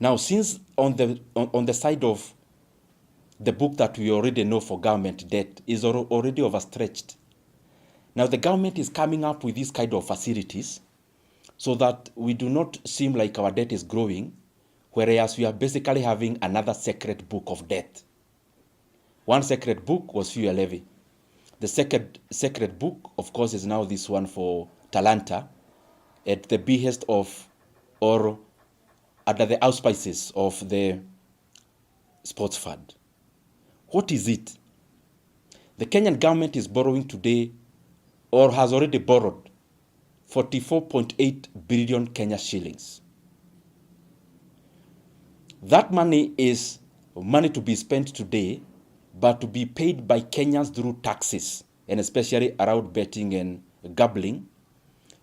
Now, since on the side of the book that we already know for government debt is already overstretched, now the government is coming up with these kind of facilities so that we do not seem like our debt is growing, whereas we are basically having another secret book of debt. One secret book was fuel levy. The second secret book, of course, is now this one for Talanta at the behest of, or under the auspices of the sports fund. What is it? The Kenyan government is borrowing today, or has already borrowed, 44.8 billion Kenya shillings. That money is money to be spent today, but to be paid by Kenyans through taxes, and especially around betting and gambling,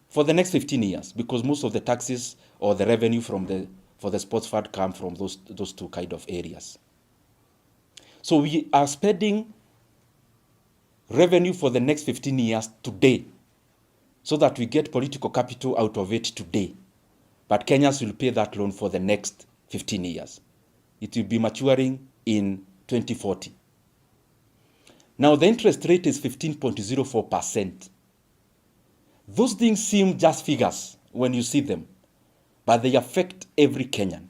for the next 15 years, because most of the taxes or the revenue for the sports fund come from those two kind of areas. So we are spending revenue for the next 15 years today, so that we get political capital out of it today. But Kenyans will pay that loan for the next 15 years. It will be maturing in 2040. Now, the interest rate is 15.04%. Those things seem just figures when you see them, but they affect every Kenyan.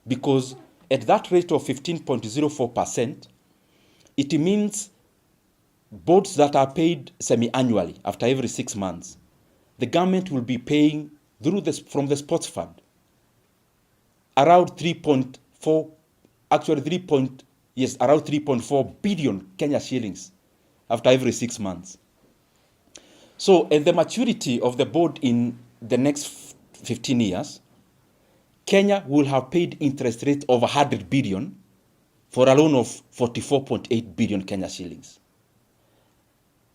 Because at that rate of 15.04%, it means boards that are paid semi-annually after every 6 months, the government will be paying from the sports fund around 3.4 billion Kenya shillings after every 6 months. So at the maturity of the board in the next 15 years, Kenya will have paid interest rates of 100 billion for a loan of 44.8 billion Kenya shillings.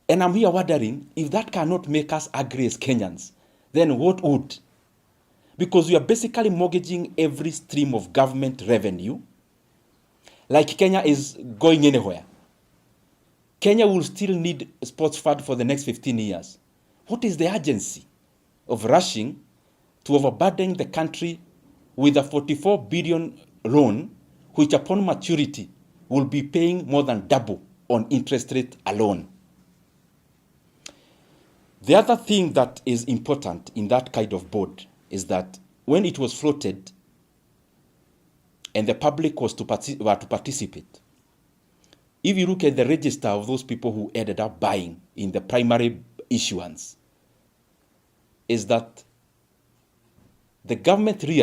And I'm here wondering, if that cannot make us agree as Kenyans, then what would? Because we are basically mortgaging every stream of government revenue, like Kenya is going anywhere. Kenya will still need a sports fund for the next 15 years. What is the urgency of rushing to overburden the country with a 44 billion loan, which upon maturity will be paying more than double on interest rate alone? The other thing that is important in that kind of board is that when it was floated and the public was to participate, if you look at the register of those people who ended up buying in the primary issuance, is that the government